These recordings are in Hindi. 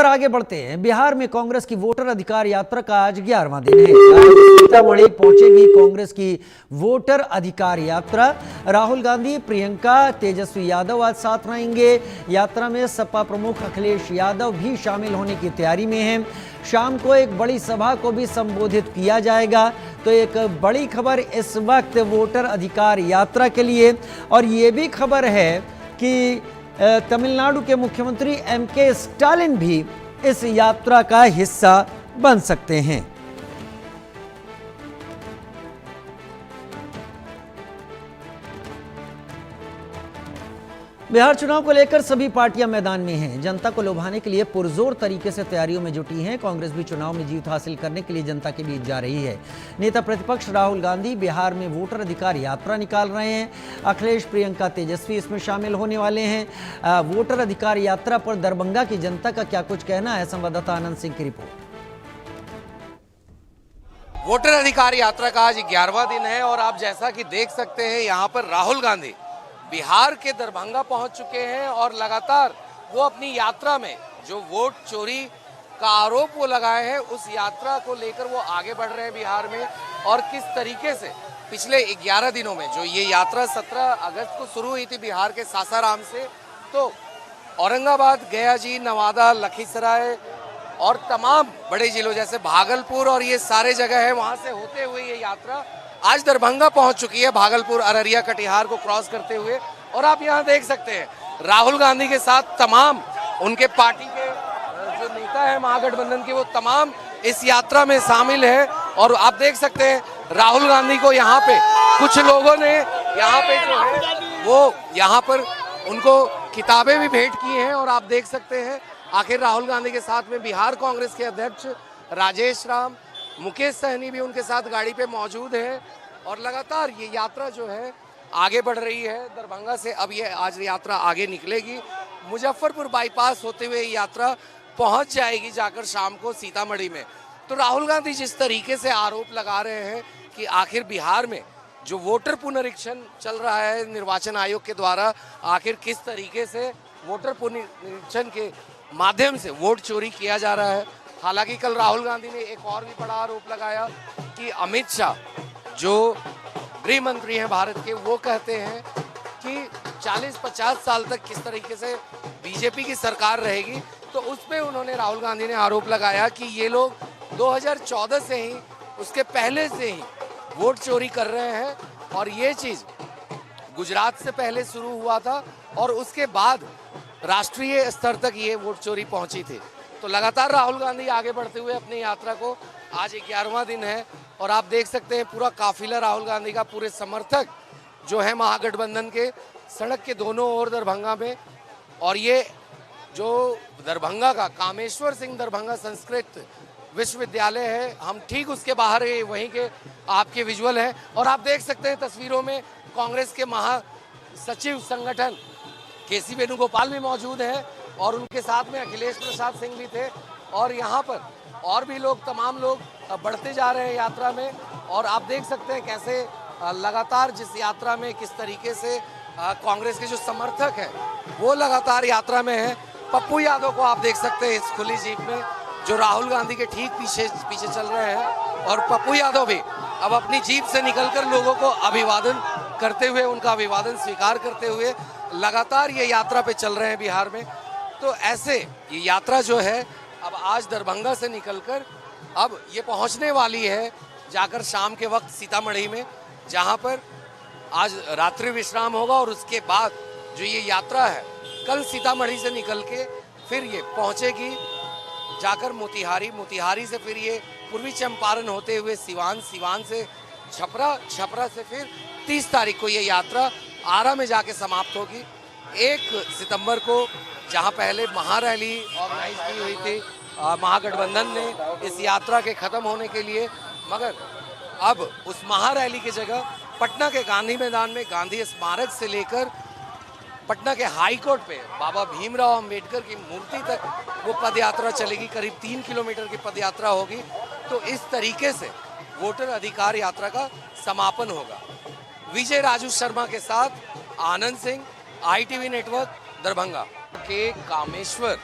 पर आगे बढ़ते हैं। बिहार में कांग्रेस की वोटर अधिकार यात्रा का आज 11वां दिन है। सीतामढ़ी पहुंचेगी कांग्रेस की वोटर अधिकार यात्रा। राहुल गांधी, प्रियंका, तेजस्वी यादव आज साथ रहेंगे। यात्रा में सपा प्रमुख अखिलेश यादव भी शामिल होने की तैयारी में हैं। शाम को एक बड़ी सभा को भी संबोधित किया जाएगा। तो एक बड़ी खबर इस वक्त वोटर अधिकार यात्रा के लिए, और ये भी खबर है कि तमिलनाडु के मुख्यमंत्री एमके स्टालिन भी इस यात्रा का हिस्सा बन सकते हैं। बिहार चुनाव को लेकर सभी पार्टियां मैदान में हैं। जनता को लुभाने के लिए पुरजोर तरीके से तैयारियों में जुटी हैं। कांग्रेस भी चुनाव में जीत हासिल करने के लिए जनता के बीच जा रही है। नेता प्रतिपक्ष राहुल गांधी बिहार में वोटर अधिकार यात्रा निकाल रहे हैं। अखिलेश, प्रियंका, तेजस्वी इसमें शामिल होने वाले हैं। वोटर अधिकार यात्रा पर दरभंगा की जनता का क्या कुछ कहना है, संवाददाता आनंद सिंह की रिपोर्ट। वोटर अधिकार यात्रा का आज 11वां दिन है और आप जैसा कि देख सकते हैं यहाँ पर राहुल गांधी बिहार के दरभंगा पहुंच चुके हैं और लगातार वो अपनी यात्रा में जो वोट चोरी का आरोप वो लगाए हैं उस यात्रा को लेकर वो आगे बढ़ रहे हैं बिहार में। और किस तरीके से पिछले 11 दिनों में जो ये यात्रा 17 अगस्त को शुरू हुई थी बिहार के सासाराम से, तो औरंगाबाद, गया जी, नवादा, लखीसराय और तमाम बड़े जिलों जैसे भागलपुर और ये सारे जगह है, वहाँ से होते हुए ये यात्रा आज दरभंगा पहुंच चुकी है, भागलपुर, अररिया, कटिहार को क्रॉस करते हुए। और आप यहां देख सकते हैं राहुल गांधी के साथ तमाम उनके पार्टी के जो नेता है महागठबंधन के, वो तमाम इस यात्रा में शामिल है। और आप देख सकते हैं राहुल गांधी को यहाँ पे कुछ लोगों ने यहाँ पे जो है वो यहाँ पर उनको किताबें भी भेंट की हैं। और आप देख सकते हैं आखिर राहुल गांधी के साथ में बिहार कांग्रेस के अध्यक्ष राजेश राम, मुकेश सहनी भी उनके साथ गाड़ी पे मौजूद है। और लगातार ये यात्रा जो है आगे बढ़ रही है दरभंगा से। अब ये आज यात्रा आगे निकलेगी, मुजफ्फरपुर बाईपास होते हुए यात्रा पहुंच जाएगी जाकर शाम को सीतामढ़ी में। तो राहुल गांधी जिस तरीके से आरोप लगा रहे हैं कि आखिर बिहार में जो वोटर पुनरीक्षण चल रहा है निर्वाचन आयोग के द्वारा, आखिर किस तरीके से वोटर पुनरीक्षण के माध्यम से वोट चोरी किया जा रहा है। हालांकि कल राहुल गांधी ने एक और भी बड़ा आरोप लगाया कि अमित शाह जो गृह मंत्री हैं भारत के, वो कहते हैं कि 40-50 साल तक किस तरीके से बीजेपी की सरकार रहेगी। तो उस पे उन्होंने, राहुल गांधी ने आरोप लगाया कि ये लोग 2014 से ही, उसके पहले से ही वोट चोरी कर रहे हैं। और ये चीज़ गुजरात से पहले शुरू हुआ था और उसके बाद राष्ट्रीय स्तर तक ये वोट चोरी पहुंची थी। तो लगातार राहुल गांधी आगे बढ़ते हुए अपनी यात्रा को, आज 11वां दिन है और आप देख सकते हैं पूरा काफिला राहुल गांधी का, पूरे समर्थक जो है महागठबंधन के, सड़क के दोनों ओर दरभंगा में। और ये जो दरभंगा का कामेश्वर सिंह दरभंगा संस्कृत विश्वविद्यालय है, हम ठीक उसके बाहर वहीं के आपके विजुअल हैं। और आप देख सकते हैं तस्वीरों में कांग्रेस के महासचिव संगठन केसी वेणुगोपाल भी मौजूद हैं और उनके साथ में अखिलेश प्रसाद सिंह भी थे। और यहाँ पर और भी लोग, तमाम लोग बढ़ते जा रहे हैं यात्रा में। और आप देख सकते हैं कैसे लगातार जिस यात्रा में किस तरीके से कांग्रेस के जो समर्थक हैं वो लगातार यात्रा में हैं। पप्पू यादव को आप देख सकते हैं इस खुली जीप में, जो राहुल गांधी के ठीक पीछे चल रहे हैं। और पप्पू यादव भी अब अपनी जीप से निकलकर लोगों को अभिवादन करते हुए, उनका अभिवादन स्वीकार करते हुए लगातार ये यात्रा पे चल रहे हैं बिहार में। तो ऐसे ये यात्रा जो है अब आज दरभंगा से निकलकर अब ये पहुंचने वाली है जाकर शाम के वक्त सीतामढ़ी में, जहां पर आज रात्रि विश्राम होगा। और उसके बाद जो ये यात्रा है कल सीतामढ़ी से निकल के फिर ये पहुंचेगी जाकर मोतिहारी, मोतिहारी से फिर ये पूर्वी चंपारण होते हुए सिवान, सिवान से छपरा, छपरा से फिर 30 तारीख को ये यात्रा आरा में जाके समाप्त होगी। 1 सितंबर को जहां पहले महारैली ऑर्गेनाइज की हुई थी महागठबंधन ने इस यात्रा के खत्म होने के लिए, मगर अब उस महारैली की जगह पटना के गांधी मैदान में गांधी स्मारक से लेकर पटना के हाई कोर्ट पे बाबा भीमराव अंबेडकर की मूर्ति तक वो पदयात्रा चलेगी। करीब 3 किलोमीटर की पदयात्रा होगी। तो इस तरीके से वोटर अधिकार यात्रा का समापन होगा। विजय राजू शर्मा के साथ आनंद सिंह, ITV नेटवर्क, दरभंगा। के कामेश्वर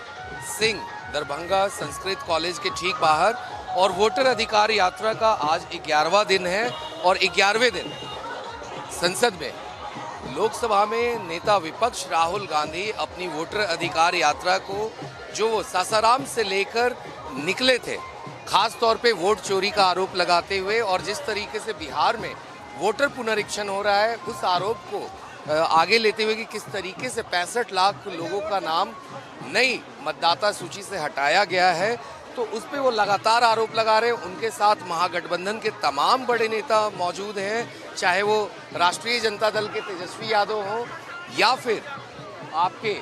सिंह दरभंगा संस्कृत कॉलेज के ठीक बाहर और वोटर अधिकार यात्रा का आज 11वां दिन है और 11वें दिन संसद में लोकसभा में नेता विपक्ष राहुल गांधी अपनी वोटर अधिकार यात्रा को जो वो सासाराम से लेकर निकले थे, खास तौर पे वोट चोरी का आरोप लगाते हुए, और जिस तरीके से बिहार में वोटर पुनरीक्षण हो रहा है उस आरोप को आगे लेते हुए कि किस तरीके से 65 लाख लोगों का नाम नई मतदाता सूची से हटाया गया है, तो उस पे वो लगातार आरोप लगा रहे हैं। उनके साथ महागठबंधन के तमाम बड़े नेता मौजूद हैं, चाहे वो राष्ट्रीय जनता दल के तेजस्वी यादव हों या फिर आपके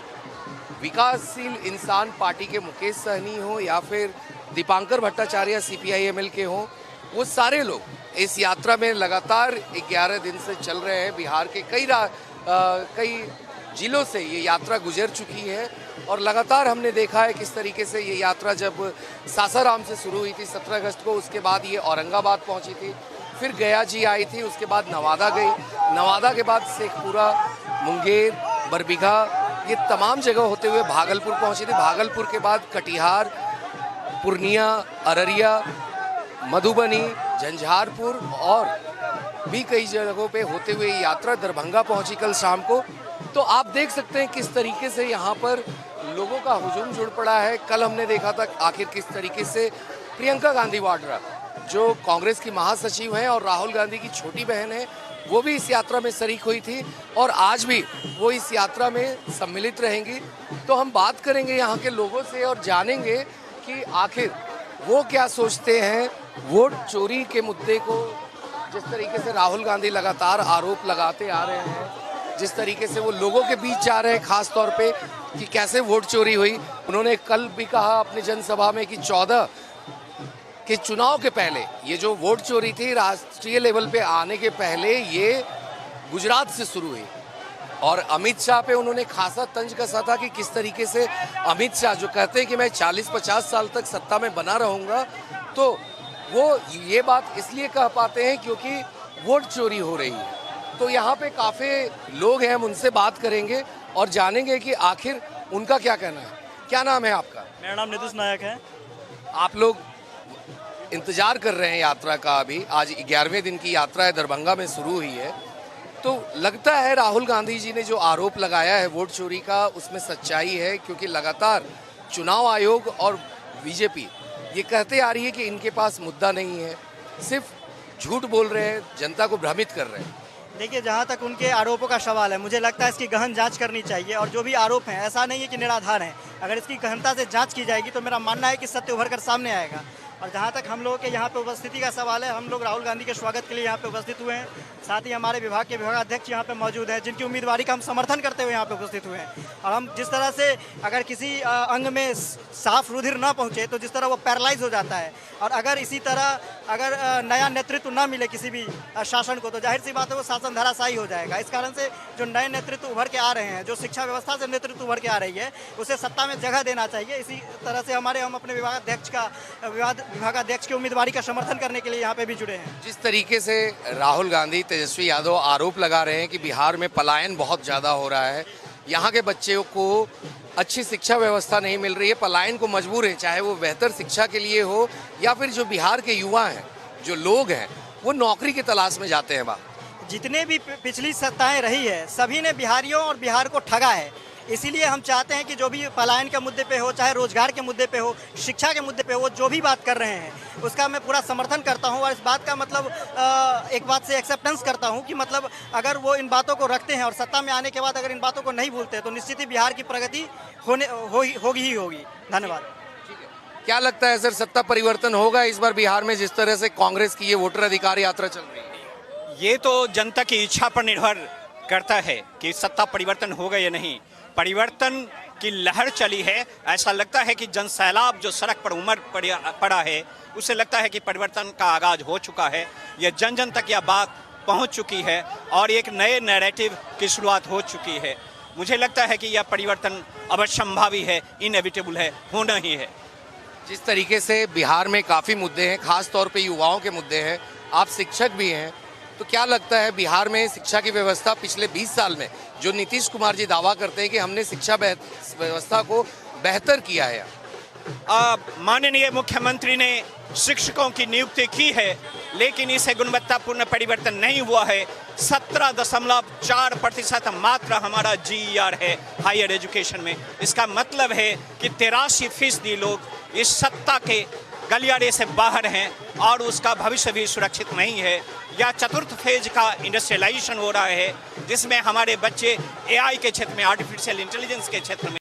विकासशील इंसान पार्टी के मुकेश सहनी हो या फिर दीपांकर भट्टाचार्य CPI-ML के हों। वो सारे लोग इस यात्रा में लगातार 11 दिन से चल रहे हैं। बिहार के कई जिलों से ये यात्रा गुजर चुकी है और लगातार हमने देखा है किस तरीके से ये यात्रा जब सासाराम से शुरू हुई थी 17 अगस्त को, उसके बाद ये औरंगाबाद पहुंची थी, फिर गया जी आई थी, उसके बाद नवादा गई, नवादा के बाद शेखपुरा, मुंगेर, बरबीघा, ये तमाम जगह होते हुए भागलपुर पहुंची थी, भागलपुर के बाद कटिहार, पूर्णिया, अररिया, मधुबनी, झंझारपुर और भी कई जगहों पे होते हुए यात्रा दरभंगा पहुंची कल शाम को। तो आप देख सकते हैं किस तरीके से यहाँ पर लोगों का हुजूम जुड़ पड़ा है। कल हमने देखा था आखिर किस तरीके से प्रियंका गांधी वाड्रा जो कांग्रेस की महासचिव हैं और राहुल गांधी की छोटी बहन है, वो भी इस यात्रा में शरीक हुई थी और आज भी वो इस यात्रा में सम्मिलित रहेंगी। तो हम बात करेंगे यहाँ के लोगों से और जानेंगे कि आखिर वो क्या सोचते हैं वोट चोरी के मुद्दे को, जिस तरीके से राहुल गांधी लगातार आरोप लगाते आ रहे हैं, जिस तरीके से वो लोगों के बीच जा रहे हैं, खास तौर पे कि कैसे वोट चोरी हुई। उन्होंने कल भी कहा अपनी जनसभा में कि 14 के चुनाव के पहले ये जो वोट चोरी थी राष्ट्रीय लेवल पे आने के पहले ये गुजरात से शुरू हुई और अमित शाह पे उन्होंने खासा तंज कसा था कि किस तरीके से अमित शाह जो कहते हैं कि मैं 40-50 साल तक सत्ता में बना रहूँगा, तो वो ये बात इसलिए कह पाते हैं क्योंकि वोट चोरी हो रही है। तो यहाँ पे काफ़ी लोग हैं, हम उनसे बात करेंगे और जानेंगे कि आखिर उनका क्या कहना है। क्या नाम है आपका? मेरा नाम नीतीश नायक है। आप लोग इंतजार कर रहे हैं यात्रा का, अभी आज 11वें दिन की यात्रा है, दरभंगा में शुरू हुई है। तो लगता है राहुल गांधी जी ने जो आरोप लगाया है वोट चोरी का उसमें सच्चाई है, क्योंकि लगातार चुनाव आयोग और बीजेपी ये कहते आ रही है कि इनके पास मुद्दा नहीं है, सिर्फ झूठ बोल रहे हैं, जनता को भ्रमित कर रहे हैं। देखिए, जहाँ तक उनके आरोपों का सवाल है, मुझे लगता है इसकी गहन जांच करनी चाहिए और जो भी आरोप हैं ऐसा नहीं है कि निराधार हैं। अगर इसकी गहनता से जांच की जाएगी तो मेरा मानना है कि सत्य उभर कर सामने आएगा। और जहाँ तक हम लोगों के यहाँ पे उपस्थिति का सवाल है, हम लोग राहुल गांधी के स्वागत के लिए यहाँ पे उपस्थित हुए हैं। साथ ही हमारे विभाग के विभागाध्यक्ष यहाँ पे मौजूद हैं, जिनकी उम्मीदवारी का हम समर्थन करते हुए यहाँ पे उपस्थित हुए हैं। और हम जिस तरह से अगर किसी अंग में साफ रुधिर न पहुँचे तो जिस तरह वो पैरालाइज हो जाता है, और अगर इसी तरह अगर नया नेतृत्व न मिले किसी भी शासन को, तो जाहिर सी बात है वो शासन धराशायी हो जाएगा। इस कारण से जो नए नेतृत्व उभर के आ रहे हैं, जो शिक्षा व्यवस्था से नेतृत्व उभर के आ रही है, उसे सत्ता में जगह देना चाहिए। इसी तरह से हम अपने विभागाध्यक्ष की उम्मीदवारी का समर्थन करने के लिए यहाँ पे भी जुड़े हैं। जिस तरीके से राहुल गांधी, तेजस्वी यादव आरोप लगा रहे हैं कि बिहार में पलायन बहुत ज़्यादा हो रहा है, यहाँ के बच्चों को अच्छी शिक्षा व्यवस्था नहीं मिल रही है, पलायन को मजबूर है, चाहे वो बेहतर शिक्षा के लिए हो या फिर जो बिहार के युवा हैं, जो लोग हैं, वो नौकरी की तलाश में जाते हैं। जितने भी पिछली सत्ताएं रही है सभी ने बिहारियों और बिहार को ठगा है। इसीलिए हम चाहते हैं कि जो भी पलायन के मुद्दे पे हो, चाहे रोजगार के मुद्दे पे हो, शिक्षा के मुद्दे पे हो, जो भी बात कर रहे हैं उसका मैं पूरा समर्थन करता हूं। और इस बात का मतलब एक बात से एक्सेप्टेंस करता हूं कि मतलब अगर वो इन बातों को रखते हैं और सत्ता में आने के बाद अगर इन बातों को नहीं भूलते तो निश्चित ही बिहार की प्रगति होगी ही होगी। धन्यवाद। क्या लगता है सर, सत्ता परिवर्तन होगा इस बार बिहार में, जिस तरह से कांग्रेस की ये वोटर अधिकार यात्रा चल रही है? ये तो जनता की इच्छा पर निर्भर करता है कि सत्ता परिवर्तन होगा या नहीं। परिवर्तन की लहर चली है, ऐसा लगता है कि जनसैलाब जो सड़क पर उमड़ पड़ा है, उसे लगता है कि परिवर्तन का आगाज हो चुका है। यह जन जन तक यह बात पहुंच चुकी है और एक नए नैरेटिव की शुरुआत हो चुकी है। मुझे लगता है कि यह परिवर्तन अवश्यंभावी है, इनएविटेबल है, होना ही है। जिस तरीके से बिहार में काफ़ी मुद्दे हैं, खास तौर पे युवाओं के मुद्दे हैं, आप शिक्षक भी हैं, तो क्या लगता है बिहार में शिक्षा की व्यवस्था पिछले 20 साल में, जो नीतीश कुमार जी दावा करते हैं कि हमने शिक्षा व्यवस्था को बेहतर किया है, माननीय मुख्यमंत्री ने शिक्षकों की नियुक्ति की है, लेकिन इसे गुणवत्तापूर्ण परिवर्तन नहीं हुआ है। 17.4% मात्र हमारा GER है हायर एजुकेशन में। इसका मतलब है कि 83% लोग इस सत्ता के गलियारे से बाहर हैं और उसका भविष्य भी सुरक्षित नहीं है। या चतुर्थ फेज का इंडस्ट्रियलाइजेशन हो रहा है, जिसमें हमारे बच्चे AI के क्षेत्र में, आर्टिफिशियल इंटेलिजेंस के क्षेत्र में